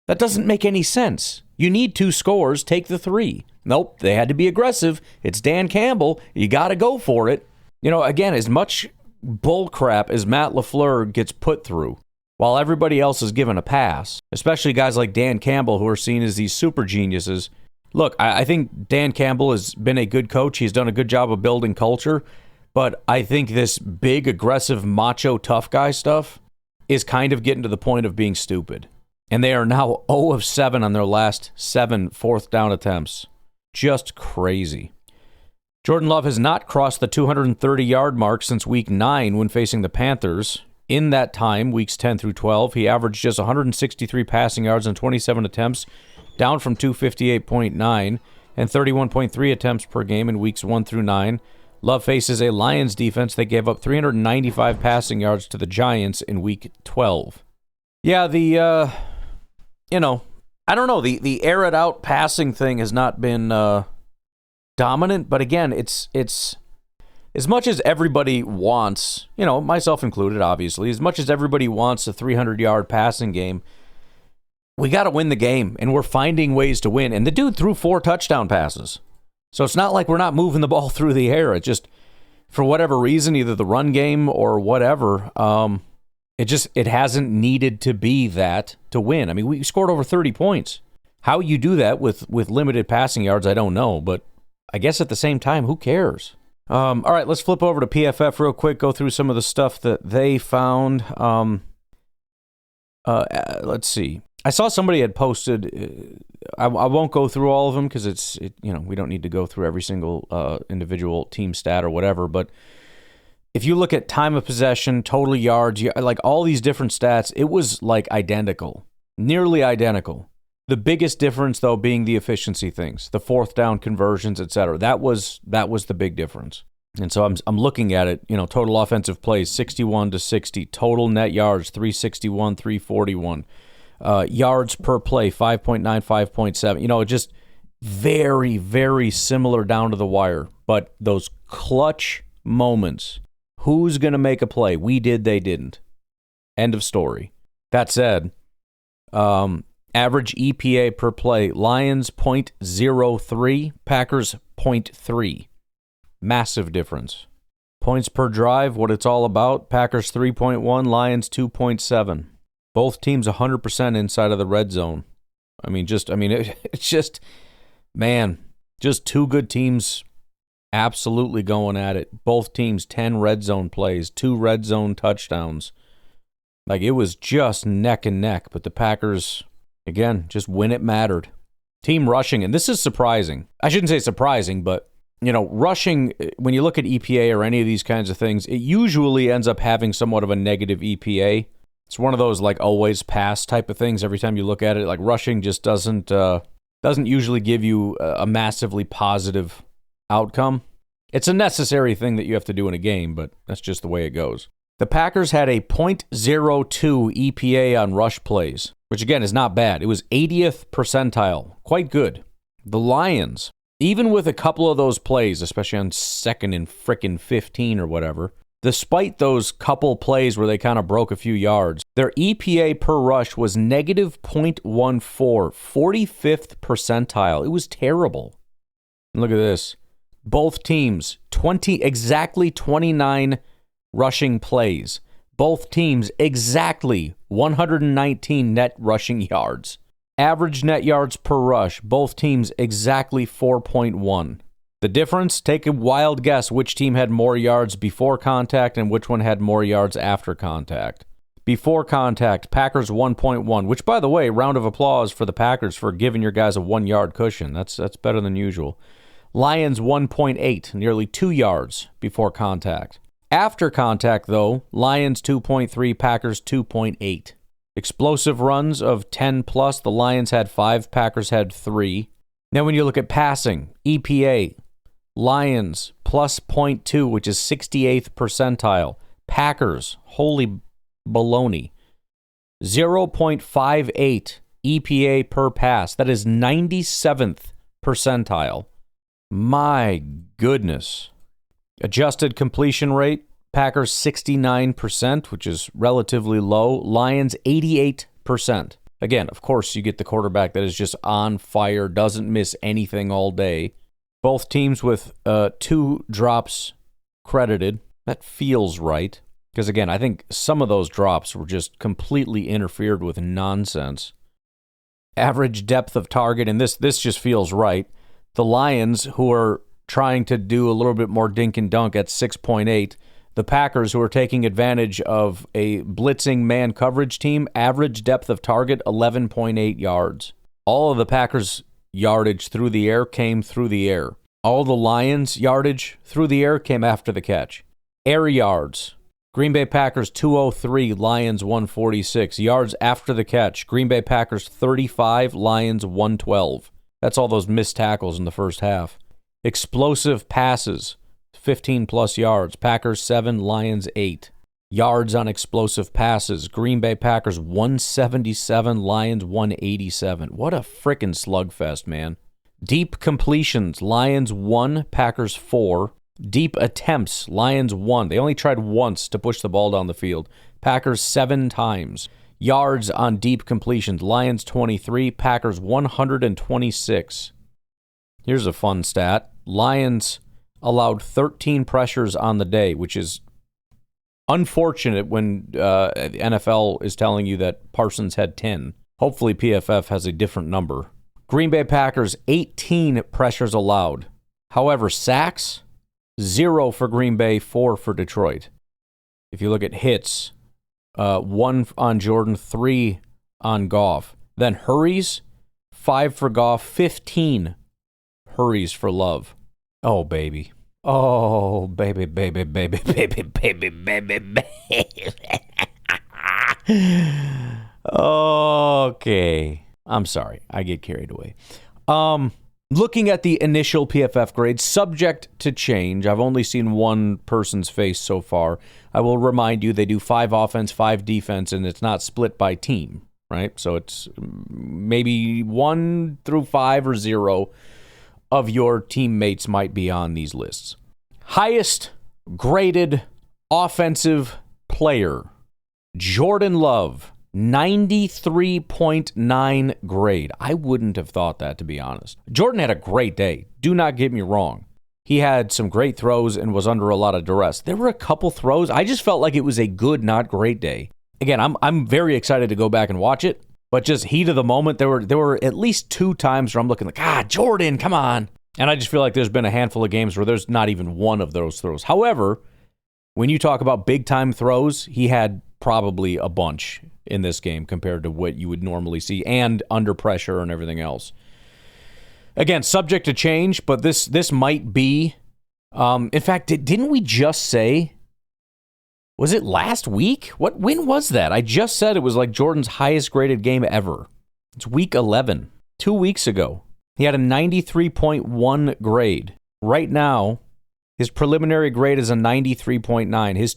S1: That doesn't make any sense. You need 2 scores, take the 3. Nope, they had to be aggressive. It's Dan Campbell. You got to go for it. You know, again, as much bull crap as Matt LaFleur gets put through, while everybody else is given a pass, especially guys like Dan Campbell who are seen as these super geniuses. Look, I think Dan Campbell has been a good coach. He's done a good job of building culture. But I think this big, aggressive, macho, tough guy stuff is kind of getting to the point of being stupid. And they are now 0 of 7 on their last 7 fourth down attempts. Just crazy. Jordan Love has not crossed the 230-yard mark since Week 9 when facing the Panthers. In that time, Weeks 10 through 12, he averaged just 163 passing yards on 27 attempts, down from 258.9 and 31.3 attempts per game in Weeks 1 through 9. Love faces a Lions defense that gave up 395 passing yards to the Giants in Week 12. Yeah, I don't know. The air it out passing thing has not been dominant, but again, it's as much as everybody wants, myself included, obviously, as much as everybody wants a 300-yard passing game, we got to win the game, and we're finding ways to win. And the dude threw 4 touchdown passes. So it's not like we're not moving the ball through the air. It just, for whatever reason, either the run game or whatever, it hasn't needed to be that to win. I mean, we scored over 30 points. How you do that with limited passing yards, I don't know. But I guess at the same time, who cares? All right, let's flip over to PFF real quick, go through some of the stuff that they found. Let's see. I saw somebody had posted, I won't go through all of them because we don't need to go through every single individual team stat or whatever, but if you look at time of possession, total yards, like all these different stats, it was like identical, nearly identical. The biggest difference, though, being the efficiency things, the fourth down conversions, etc. That was the big difference. And so I'm looking at it, total offensive plays, 61 to 60, total net yards, 361, 341. Yards per play, 5.9, 5.7. Just very, very similar down to the wire. But those clutch moments, who's going to make a play? We did, they didn't. End of story. That said, average EPA per play, Lions 0.03, Packers 0.3. Massive difference. Points per drive, what it's all about, Packers 3.1, Lions 2.7. Both teams 100% inside of the red zone. It's just, man, just 2 good teams absolutely going at it. Both teams 10 red zone plays, 2 red zone touchdowns. Like, it was just neck and neck, but the Packers, again, just when it mattered. Team rushing, and this is surprising. I shouldn't say surprising, but, rushing, when you look at EPA or any of these kinds of things, it usually ends up having somewhat of a negative EPA. It's one of those like always pass type of things. Every time you look at it, like rushing just doesn't usually give you a massively positive outcome. It's a necessary thing that you have to do in a game, but that's just the way it goes. The Packers had a .02 EPA on rush plays, which again is not bad. It was 80th percentile, quite good. The Lions, even with a couple of those plays, especially on 2nd and frickin' 15 or whatever, despite those couple plays where they kind of broke a few yards, their EPA per rush was negative .14, 45th percentile. It was terrible. And look at this. Both teams, exactly 29 rushing plays. Both teams, exactly 119 net rushing yards. Average net yards per rush, both teams exactly 4.1. The difference, take a wild guess which team had more yards before contact and which one had more yards after contact. Before contact, Packers 1.1, which, by the way, round of applause for the Packers for giving your guys a 1-yard cushion. That's better than usual. Lions 1.8, nearly 2 yards before contact. After contact, though, Lions 2.3, Packers 2.8. Explosive runs of 10 plus, the Lions had 5, Packers had 3. Then when you look at passing, EPA, Lions plus 0.2, which is 68th percentile. Packers, holy baloney, 0.58 EPA per pass. That is 97th percentile. My goodness. Adjusted completion rate, Packers 69%, which is relatively low. Lions 88%. Again, of course, you get the quarterback that is just on fire, doesn't miss anything all day. Both teams with 2 drops credited. That feels right. Because, again, I think some of those drops were just completely interfered with nonsense. Average depth of target, and this just feels right. The Lions, who are trying to do a little bit more dink and dunk at 6.8. The Packers, who are taking advantage of a blitzing man coverage team, average depth of target 11.8 yards. All of the Packers' yardage through the air came through the air. All the Lions' yardage through the air came after the catch. Air yards, Green Bay Packers 203, Lions 146. Yards after the catch, Green Bay Packers 35, Lions 112. That's all those missed tackles in the first half. Explosive passes, 15-plus yards. Packers 7, Lions 8. Yards on explosive passes. Green Bay Packers 177, Lions 187. What a frickin' slugfest, man. Deep completions, Lions 1, Packers 4. Deep attempts, Lions 1. They only tried once to push the ball down the field. Packers 7 times. Yards on deep completions, Lions 23, Packers 126. Here's a fun stat. Lions allowed 13 pressures on the day, which is unfortunate when the NFL is telling you that Parsons had 10. Hopefully PFF has a different number. Green Bay Packers, 18 pressures allowed. However, sacks, 0 for Green Bay, 4 for Detroit. If you look at hits, 1 on Jordan, 3 on Goff. Then hurries, 5 for Goff, 15 hurries for Love. Oh, baby. Oh, baby, baby, baby, baby, baby, baby, baby. Okay. I'm sorry. I get carried away. Looking at the initial PFF grades, subject to change. I've only seen one person's face so far. I will remind you they do 5 offense, 5 defense, and it's not split by team, right? So it's maybe 1 through 5 or 0 of your teammates might be on these lists. Highest graded offensive player, Jordan Love, 93.9 grade. I wouldn't have thought that, to be honest. Jordan had a great day. Do not get me wrong. He had some great throws and was under a lot of duress. There were a couple throws. I just felt like it was a good, not great day. Again, I'm very excited to go back and watch it, but just heat of the moment, there were at least 2 times where I'm looking like, Jordan, come on. And I just feel like there's been a handful of games where there's not even one of those throws. However, when you talk about big-time throws, he had probably a bunch in this game compared to what you would normally see, and under pressure and everything else. Again, subject to change, but this might be. In fact, didn't we just say? Was it last week? When was that? I just said it was like Jordan's highest graded game ever. It's week 11, 2 weeks ago. He had a 93.1 grade. Right now, his preliminary grade is a 93.9. His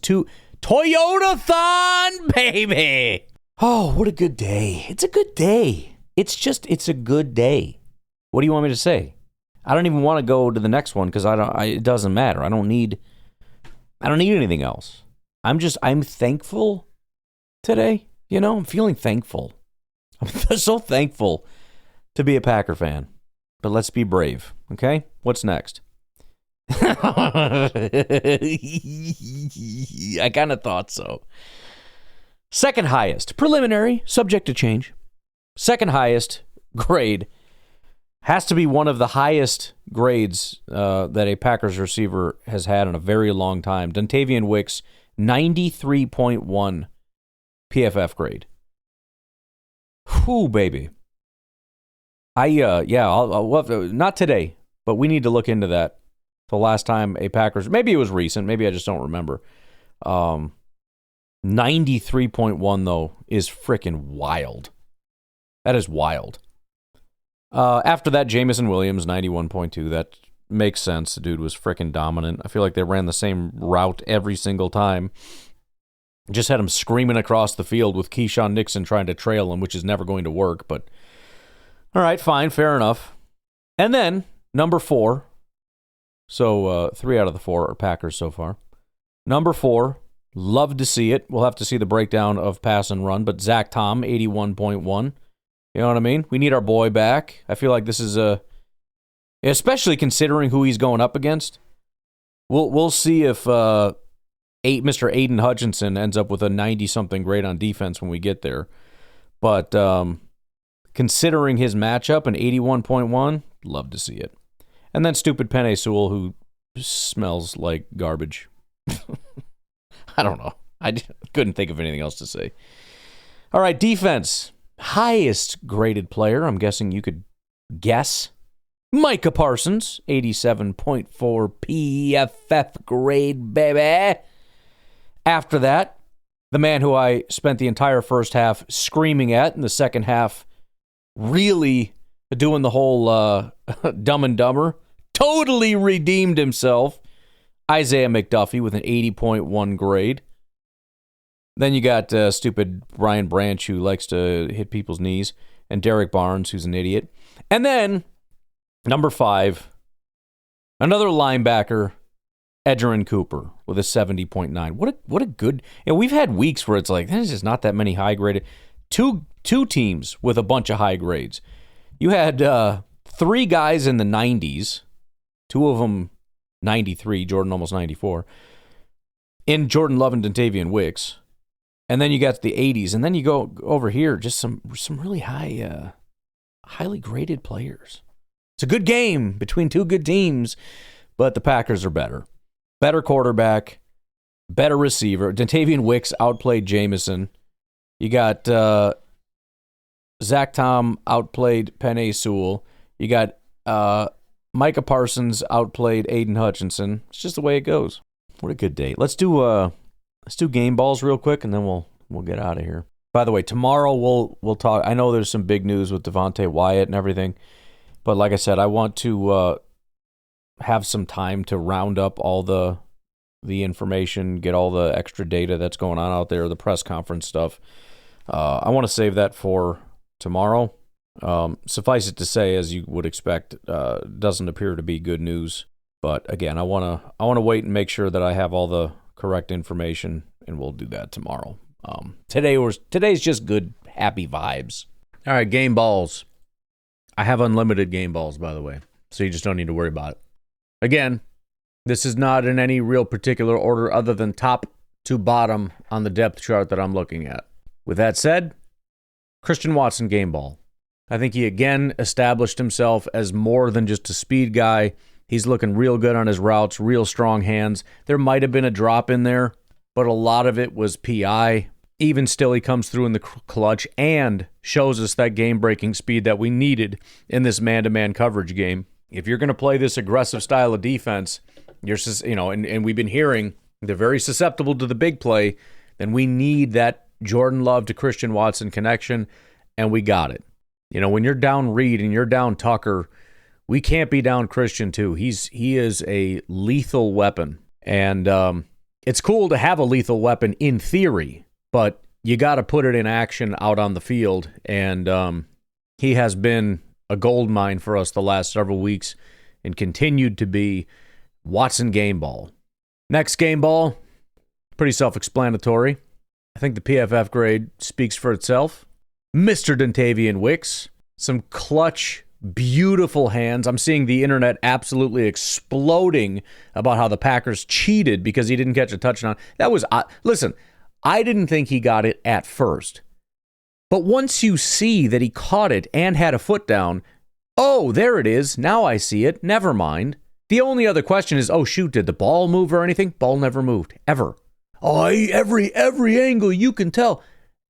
S1: Toyota-thon, baby! Oh, what a good day. It's a good day. It's a good day. What do you want me to say? I don't even want to go to the next one because it doesn't matter. I don't need anything else. I'm thankful today. You know, I'm feeling thankful. I'm so thankful to be a Packer fan. But let's be brave, okay? What's next? I kind of thought so. Second highest, preliminary, subject to change. Second highest, grade has to be one of the highest grades that a Packers receiver has had in a very long time. Dontavian Wicks, 93.1 PFF grade. Whew, baby. I'll not today, but we need to look into that. The last time a Packers, maybe it was recent, maybe I just don't remember. 93.1, though, is freaking wild. That is wild. After that, Jamison Williams, 91.2. That makes sense. The dude was freaking dominant. I feel like they ran the same route every single time. Just had him screaming across the field with Keyshawn Nixon trying to trail him, which is never going to work. But, all right, fine, fair enough. And then, number 4. So, 3 out of the 4 are Packers so far. Number 4, love to see it. We'll have to see the breakdown of pass and run. But Zach Tom, 81.1. You know what I mean? We need our boy back. I feel like this is especially considering who he's going up against. We'll see if Mr. Aiden Hutchinson ends up with a 90-something grade on defense when we get there. But considering his matchup, an 81.1, love to see it. And then stupid Penei Sewell, who smells like garbage. I don't know. I couldn't think of anything else to say. All right, defense. Highest graded player, I'm guessing you could guess. Micah Parsons, 87.4 PFF grade, baby. After that, the man who I spent the entire first half screaming at, in the second half really doing the whole Dumb and Dumber, totally redeemed himself. Isaiah McDuffie with an 80.1 grade. Then you got stupid Brian Branch, who likes to hit people's knees, and Derek Barnes, who's an idiot. And then, number 5, another linebacker, Edgerrin Cooper, with a 70.9. What a good... You know, we've had weeks where it's like, there's just not that many high-graded... Two teams with a bunch of high grades. You had 3 guys in the 90s, 2 of them 93, Jordan almost 94, in Jordan Love and Dontavian Wicks. And then you got the 80s, and then you go over here, just some really highly graded players. It's a good game between 2 good teams, but the Packers are better. Better quarterback, better receiver. Dontavian Wicks outplayed Jamison. You got Zach Tom outplayed Penei Sewell. You got Micah Parsons outplayed Aiden Hutchinson. It's just the way it goes. What a good day. Let's do game balls real quick, and then we'll get out of here. By the way, tomorrow we'll talk. I know there's some big news with Devontae Wyatt and everything, but like I said, I want to have some time to round up all the information, get all the extra data that's going on out there, the press conference stuff. I want to save that for tomorrow. Suffice it to say, as you would expect, doesn't appear to be good news. But again, I want to wait and make sure that I have all the correct information, and we'll do that tomorrow. Today's just good, happy vibes. All right, game balls. I have unlimited game balls, by the way, so you just don't need to worry about it. Again, this is not in any real particular order other than top to bottom on the depth chart that I'm looking at. With that said, Christian Watson game ball. I think he again established himself as more than just a speed guy. He's looking real good on his routes, real strong hands. There might have been a drop in there, but a lot of it was PI. Even still, he comes through in the clutch and shows us that game-breaking speed that we needed in this man-to-man coverage game. If you're going to play this aggressive style of defense, and we've been hearing they're very susceptible to the big play, then we need that Jordan Love to Christian Watson connection, and we got it. When you're down Reed and you're down Tucker, we can't be down Christian too. He is a lethal weapon, and it's cool to have a lethal weapon in theory, but you got to put it in action out on the field, and he has been a gold mine for us the last several weeks and continued to be. Watson game ball. Next game ball, pretty self-explanatory. I think the PFF grade speaks for itself. Mr. Dontavian Wicks, some clutch, beautiful hands. I'm seeing the internet absolutely exploding about how the Packers cheated because he didn't catch a touchdown. That was, listen, I didn't think he got it at first, But once you see that he caught it and had a foot down, oh, there it is. Now I see it. Never mind. The only other question is, oh, shoot, did the ball move or anything? Ball never moved, ever. Oh, every angle you can tell.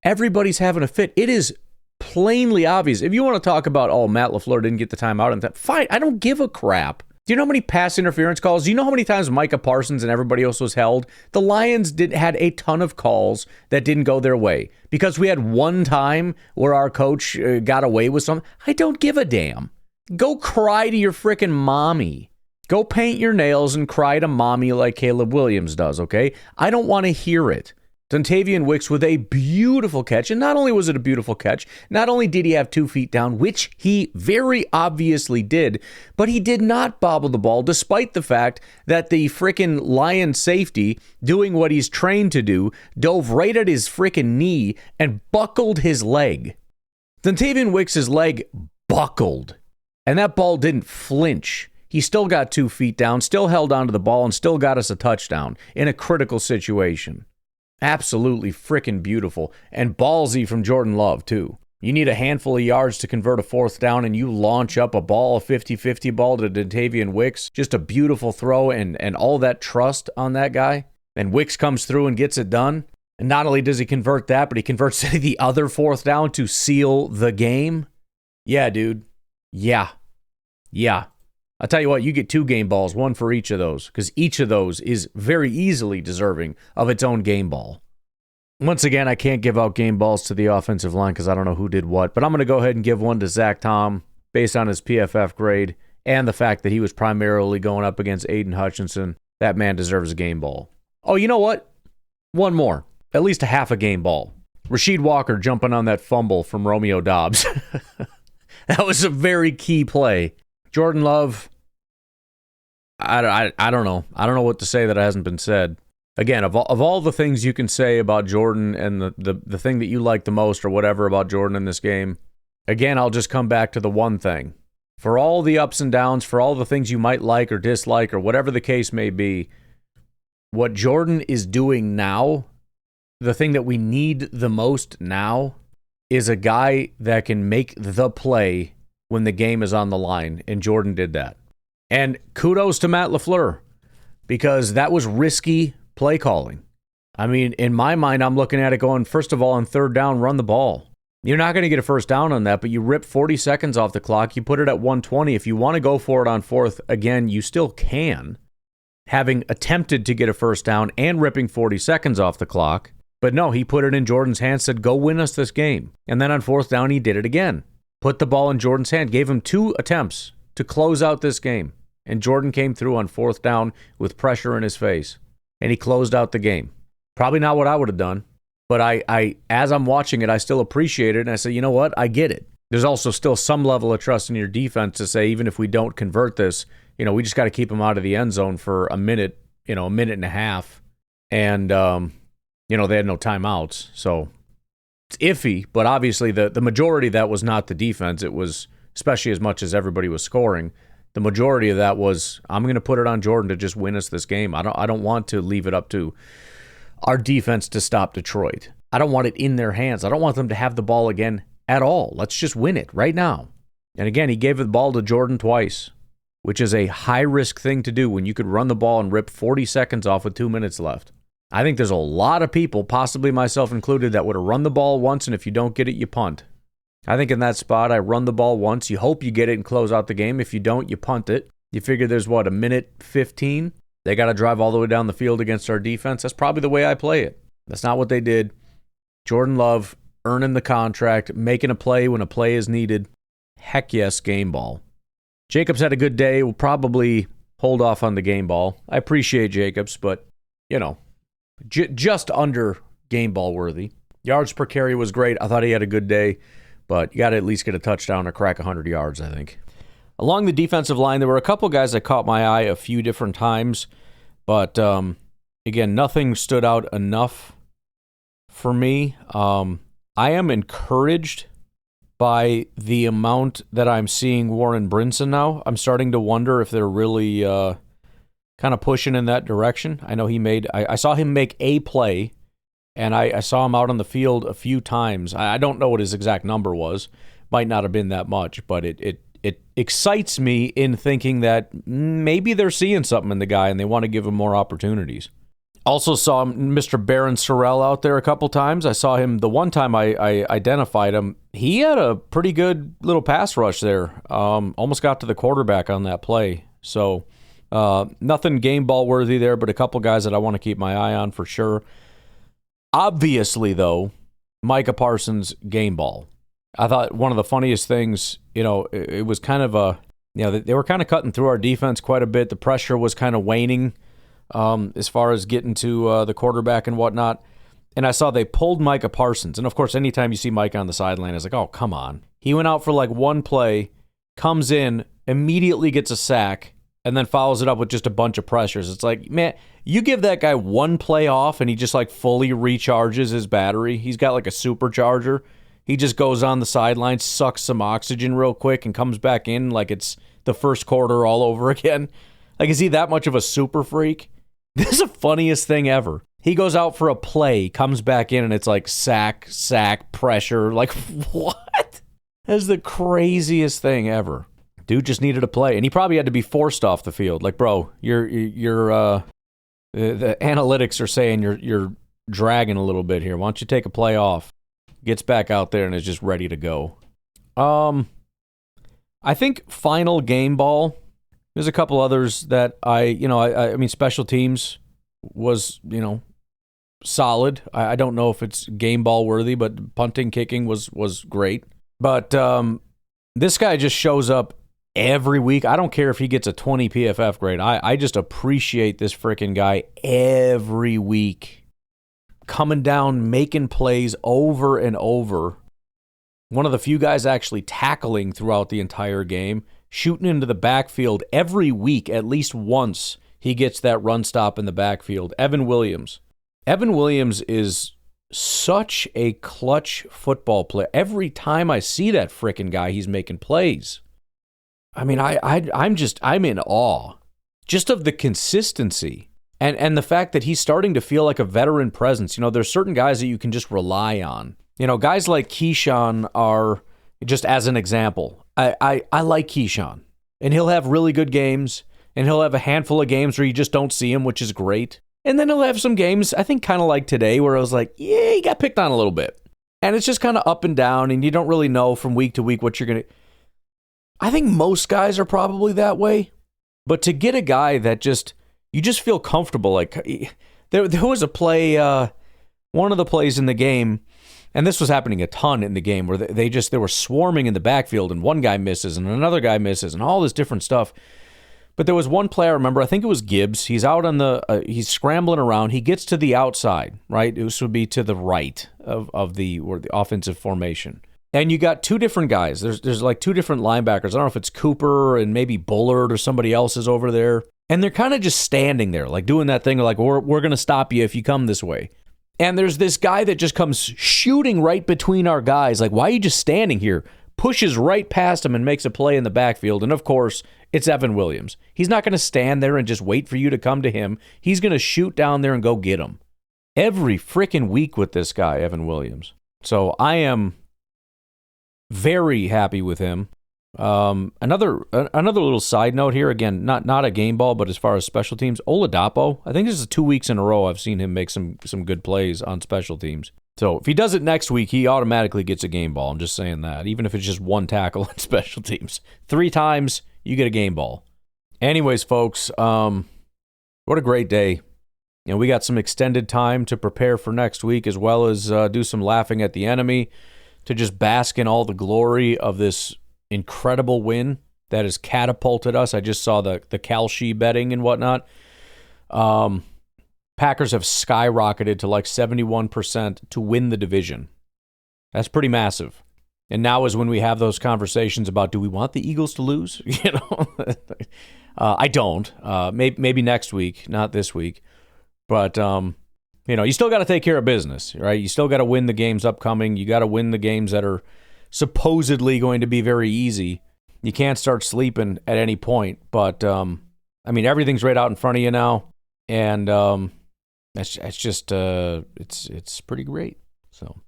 S1: Everybody's having a fit. It is plainly obvious. If you want to talk about, oh, Matt LaFleur didn't get the timeout and that, fine, I don't give a crap. Do you know how many pass interference calls? Do you know how many times Micah Parsons and everybody else was held? The Lions had a ton of calls that didn't go their way because we had one time where our coach got away with something. I don't give a damn. Go cry to your frickin' mommy. Go paint your nails and cry to mommy like Caleb Williams does, okay? I don't want to hear it. Dontavian Wicks with a beautiful catch, and not only was it a beautiful catch, not only did he have 2 feet down, which he very obviously did, but he did not bobble the ball, despite the fact that the frickin' Lion safety, doing what he's trained to do, dove right at his frickin' knee and buckled his leg. Dontavian Wicks' leg buckled, and that ball didn't flinch. He still got 2 feet down, still held onto the ball, and still got us a touchdown in a critical situation. Absolutely freaking beautiful. And ballsy from Jordan Love, too. You need a handful of yards to convert a 4th down, and you launch up a ball, a 50-50 ball to Dontavian Wicks. Just a beautiful throw and all that trust on that guy. And Wicks comes through and gets it done. And not only does he convert that, but he converts the other 4th down to seal the game. Yeah, dude. Yeah. I'll tell you what, you get 2 game balls, 1 for each of those, because each of those is very easily deserving of its own game ball. Once again, I can't give out game balls to the offensive line because I don't know who did what, but I'm going to go ahead and give one to Zach Tom based on his PFF grade and the fact that he was primarily going up against Aiden Hutchinson. That man deserves a game ball. Oh, you know what? One more. At least a half a game ball. Rasheed Walker jumping on that fumble from Romeo Doubs. That was a very key play. Jordan Love, I don't know. I don't know what to say that hasn't been said. Again, of all the things you can say about Jordan and the thing that you like the most or whatever about Jordan in this game, again, I'll just come back to the one thing. For all the ups and downs, for all the things you might like or dislike or whatever the case may be, what Jordan is doing now, the thing that we need the most now, is a guy that can make the play when the game is on the line, and Jordan did that. And kudos to Matt LaFleur, because that was risky play calling. I mean, in my mind, I'm looking at it going, first of all, on 3rd down, run the ball. You're not going to get a first down on that, but you rip 40 seconds off the clock, you put it at 120. If you want to go for it on 4th, again, you still can, having attempted to get a first down and ripping 40 seconds off the clock. But no, he put it in Jordan's hands, said, go win us this game. And then on 4th down, he did it again. Put the ball in Jordan's hand, gave him 2 attempts to close out this game. And Jordan came through on 4th down with pressure in his face. And he closed out the game. Probably not what I would have done. But I as I'm watching it, I still appreciate it. And I say, you know what? I get it. There's also still some level of trust in your defense to say, even if we don't convert this, we just got to keep him out of the end zone for a minute, a minute and a half. And, they had no timeouts. So it's iffy, but obviously the majority of that was not the defense. It was, especially as much as everybody was scoring, the majority of that was, I'm going to put it on Jordan to just win us this game. I don't want to leave it up to our defense to stop Detroit. I don't want it in their hands. I don't want them to have the ball again at all. Let's just win it right now. And again, he gave the ball to Jordan twice, which is a high-risk thing to do when you could run the ball and rip 40 seconds off with 2 minutes left. I think there's a lot of people, possibly myself included, that would have run the ball once, and if you don't get it, you punt. I think in that spot, I run the ball once. You hope you get it and close out the game. If you don't, you punt it. You figure there's, a minute 15? They got to drive all the way down the field against our defense. That's probably the way I play it. That's not what they did. Jordan Love earning the contract, making a play when a play is needed. Heck yes, game ball. Jacobs had a good day. We'll probably hold off on the game ball. I appreciate Jacobs, but, just under game ball worthy. Yards per carry was great. I thought he had a good day, but you got to at least get a touchdown or crack 100 yards, I think. Along the defensive line, there were a couple guys that caught my eye a few different times, but again, nothing stood out enough for me. I am encouraged by the amount that I'm seeing Warren Brinson now. I'm starting to wonder if they're really kind of pushing in that direction. I know I saw him make a play And I saw him out on the field a few times. I don't know what his exact number was. Might not have been that much, but it excites me in thinking that maybe they're seeing something in the guy and they want to give him more opportunities. Also saw Mr. Baron Sorrell out there a couple times. I saw him the one time I identified him. He had a pretty good little pass rush there. Almost got to the quarterback on that play. So nothing game ball worthy there, but a couple guys that I want to keep my eye on for sure. Obviously, though, Micah Parsons game ball. I thought one of the funniest things, it was kind of they were kind of cutting through our defense quite a bit. The pressure was kind of waning. As far as getting to the quarterback and whatnot. And I saw they pulled Micah Parsons. And, of course, anytime you see Micah on the sideline, it's like, oh, come on. He went out for like one play, comes in, immediately gets a sack, and then follows it up with just a bunch of pressures. It's like, man, you give that guy one play off and he just like fully recharges his battery. He's got like a supercharger. He just goes on the sideline, sucks some oxygen real quick, and comes back in like it's the first quarter all over again. Like, is he that much of a super freak? This is the funniest thing ever. He goes out for a play, comes back in, and it's like sack, pressure. Like, what? That's the craziest thing ever. Dude just needed a play, and he probably had to be forced off the field. Like, bro, the analytics are saying you're dragging a little bit here. Why don't you take a play off? Gets back out there and is just ready to go. I think final game ball. There's a couple others that I mean, special teams was, solid. I don't know if it's game ball worthy, but punting, kicking was great. But this guy just shows up every week. I don't care if he gets a 20 PFF grade. I just appreciate this freaking guy every week. Coming down, making plays over and over. One of the few guys actually tackling throughout the entire game. Shooting into the backfield every week, at least once, he gets that run stop in the backfield. Evan Williams. Evan Williams is such a clutch football player. Every time I see that frickin' guy, he's making plays. I mean, I'm in awe just of the consistency and the fact that he's starting to feel like a veteran presence. There's certain guys that you can just rely on. Guys like Keyshawn are, just as an example, I like Keyshawn, and he'll have really good games, and he'll have a handful of games where you just don't see him, which is great. And then he'll have some games, I think kind of like today, where I was like, yeah, he got picked on a little bit. And it's just kind of up and down, and you don't really know from week to week what you're going to... I think most guys are probably that way, but to get a guy that you just feel comfortable, like, there was a play, one of the plays in the game, and this was happening a ton in the game where they were swarming in the backfield and one guy misses and another guy misses and all this different stuff. But there was one play I remember, I think it was Gibbs. He's out on he's scrambling around. He gets to the outside, right? This would be to the right of the offensive formation. And you got two different guys. There's like two different linebackers. I don't know if it's Cooper and maybe Bullard or somebody else is over there. And they're kind of just standing there, like doing that thing like, we're going to stop you if you come this way. And there's this guy that just comes shooting right between our guys. Like, why are you just standing here? Pushes right past him and makes a play in the backfield. And, of course, it's Evan Williams. He's not going to stand there and just wait for you to come to him. He's going to shoot down there and go get him. Every freaking week with this guy, Evan Williams. So I am very happy with him. Another little side note here, again, not a game ball, but as far as special teams, Oladapo, I think this is 2 weeks in a row I've seen him make some good plays on special teams. So if he does it next week, he automatically gets a game ball. I'm just saying that, even if it's just one tackle on special teams. 3 times, you get a game ball. Anyways, folks, what a great day. We got some extended time to prepare for next week, as well as do some laughing at the enemy, to just bask in all the glory of this incredible win that has catapulted us. I just saw the Kalshi betting and whatnot. Packers have skyrocketed to like 71% to win the division. That's pretty massive. And now is when we have those conversations about, do we want the Eagles to lose? I don't. Maybe next week, not this week. But you still got to take care of business, right? You still got to win the games upcoming. You got to win the games that are supposedly going to be very easy. You can't start sleeping at any point, but everything's right out in front of you now, and That's just it's pretty great. So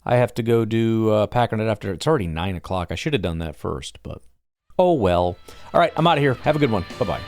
S1: I have to go do packing it after. It's already 9 o'clock. I should have done that first, but oh well. All right, I'm out of here. Have a good one. Bye-bye.